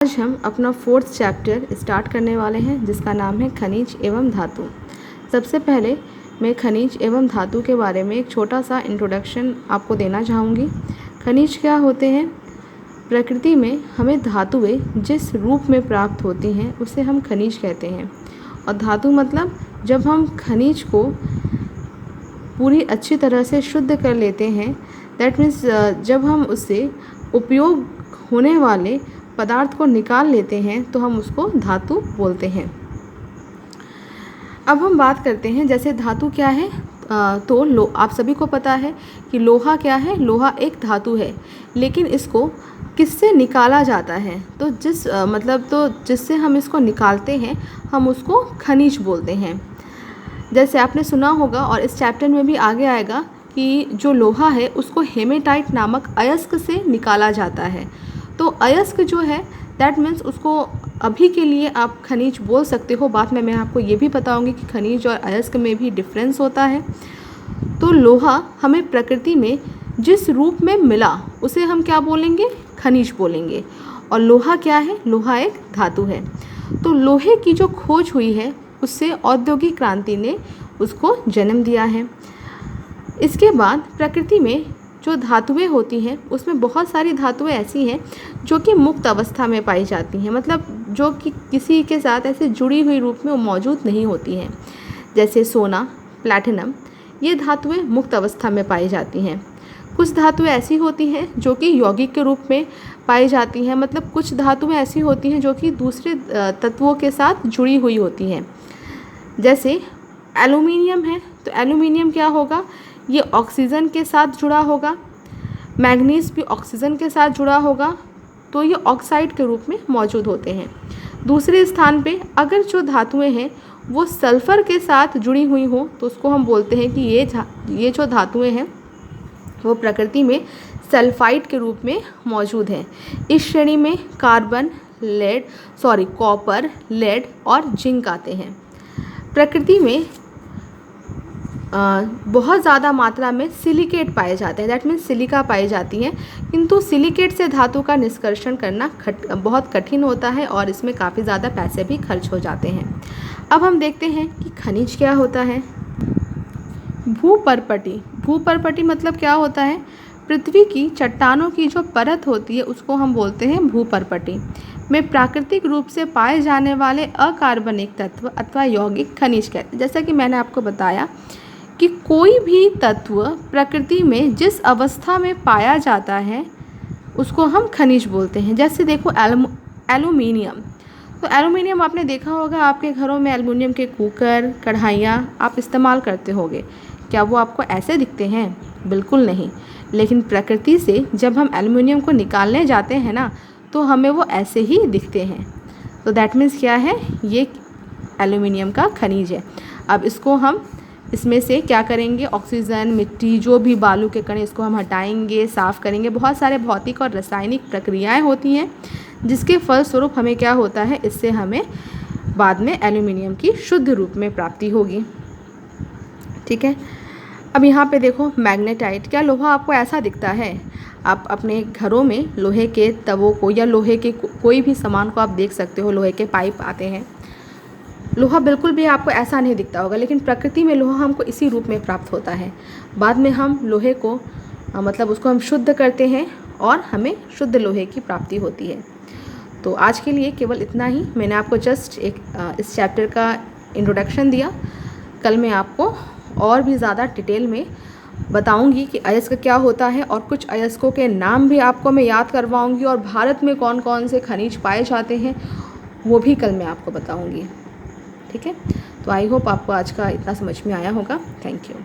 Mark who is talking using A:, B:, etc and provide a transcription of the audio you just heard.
A: आज हम अपना 4th चैप्टर स्टार्ट करने वाले हैं जिसका नाम है खनिज एवं धातु। सबसे पहले मैं खनिज एवं धातु के बारे में एक छोटा सा इंट्रोडक्शन आपको देना चाहूँगी। खनिज क्या होते हैं? प्रकृति में हमें धातुएं जिस रूप में प्राप्त होती हैं उसे हम खनिज कहते हैं। और धातु मतलब जब हम खनिज को पूरी अच्छी तरह से शुद्ध कर लेते हैं, दैट मीन्स जब हम उससे उपयोग होने वाले पदार्थ को निकाल लेते हैं तो हम उसको धातु बोलते हैं। अब हम बात करते हैं जैसे धातु क्या है। तो आप सभी को पता है कि लोहा क्या है। लोहा एक धातु है, लेकिन इसको किससे निकाला जाता है? तो जिससे हम इसको निकालते हैं हम उसको खनिज बोलते हैं। जैसे आपने सुना होगा और इस चैप्टर में भी आगे आएगा कि जो लोहा है उसको हेमेटाइट नामक अयस्क से निकाला जाता है। तो अयस्क जो है दैट मीन्स उसको अभी के लिए आप खनिज बोल सकते हो। बाद में मैं आपको ये भी बताऊंगी कि खनिज और अयस्क में भी डिफरेंस होता है। तो लोहा हमें प्रकृति में जिस रूप में मिला उसे हम क्या बोलेंगे? खनिज बोलेंगे। और लोहा क्या है? लोहा एक धातु है। तो लोहे की जो खोज हुई है उससे औद्योगिक क्रांति ने उसको जन्म दिया है। इसके बाद प्रकृति में जो धातुएं होती हैं उसमें बहुत सारी धातुएं ऐसी हैं जो कि मुक्त अवस्था में पाई जाती हैं, मतलब जो कि किसी के साथ ऐसे जुड़ी हुई रूप में वो मौजूद नहीं होती हैं। जैसे सोना, प्लैटिनम, ये धातुएं मुक्त अवस्था में पाई जाती हैं। कुछ धातुएं ऐसी होती हैं जो कि यौगिक के रूप में पाई जाती हैं, मतलब कुछ धातुएं ऐसी होती हैं जो कि दूसरे तत्वों के साथ जुड़ी हुई होती हैं। जैसे एल्युमिनियम है, तो एल्युमिनियम क्या होगा? ये ऑक्सीजन के साथ जुड़ा होगा। मैग्नीज भी ऑक्सीजन के साथ जुड़ा होगा, तो ये ऑक्साइड के रूप में मौजूद होते हैं। दूसरे स्थान पे अगर जो धातुएं हैं वो सल्फ़र के साथ जुड़ी हुई हों तो उसको हम बोलते हैं कि ये जो धातुएं हैं वो प्रकृति में सल्फाइड के रूप में मौजूद हैं। इस श्रेणी में कॉपर, लेड और जिंक आते हैं। प्रकृति में बहुत ज़्यादा मात्रा में सिलिकेट पाए जाते हैं, दैट मीन्स सिलिका पाई जाती है, किंतु सिलिकेट से धातु का निष्कर्षण करना बहुत कठिन होता है और इसमें काफ़ी ज़्यादा पैसे भी खर्च हो जाते हैं। अब हम देखते हैं कि खनिज क्या होता है। भूपर्पटी मतलब क्या होता है? पृथ्वी की चट्टानों की जो परत होती है उसको हम बोलते हैं भूपर्पटी में प्राकृतिक रूप से पाए जाने वाले अकार्बनिक तत्व अथवा यौगिक खनिज कहते हैं। जैसा कि मैंने आपको बताया कि कोई भी तत्व प्रकृति में जिस अवस्था में पाया जाता है उसको हम खनिज बोलते हैं। जैसे देखो एल्युमिनियम, तो एल्युमिनियम आपने देखा होगा, आपके घरों में एल्युमिनियम के कुकर, कढ़ाइयाँ आप इस्तेमाल करते होंगे। क्या वो आपको ऐसे दिखते हैं? बिल्कुल नहीं। लेकिन प्रकृति से जब हम एल्युमिनियम को निकालने जाते हैं ना तो हमें वो ऐसे ही दिखते हैं। तो दैट मीन्स क्या है? ये एल्युमिनियम का खनिज है। अब इसमें से क्या करेंगे? ऑक्सीजन, मिट्टी, जो भी बालू के कण, इसको हम हटाएंगे, साफ़ करेंगे। बहुत सारे भौतिक और रासायनिक प्रक्रियाएं होती हैं जिसके फलस्वरूप हमें क्या होता है, इससे हमें बाद में एल्युमिनियम की शुद्ध रूप में प्राप्ति होगी। ठीक है। अब यहाँ पे देखो मैग्नेटाइट। क्या लोहा आपको ऐसा दिखता है? आप अपने घरों में लोहे के तवों को या लोहे के कोई भी सामान को आप देख सकते हो। लोहे के पाइप आते हैं। लोहा बिल्कुल भी आपको ऐसा नहीं दिखता होगा, लेकिन प्रकृति में लोहा हमको इसी रूप में प्राप्त होता है। बाद में हम लोहे को उसको हम शुद्ध करते हैं और हमें शुद्ध लोहे की प्राप्ति होती है। तो आज के लिए केवल इतना ही। मैंने आपको जस्ट इस चैप्टर का इंट्रोडक्शन दिया। कल मैं आपको और भी ज़्यादा डिटेल में बताऊंगी कि अयस्क क्या होता है और कुछ अयस्कों के नाम भी आपको मैं याद करवाऊंगी और भारत में कौन कौन से खनिज पाए जाते हैं वो भी कल मैं आपको बताऊंगी। ठीक है। तो आई होप आपको आज का इतना समझ में आया होगा। Thank you.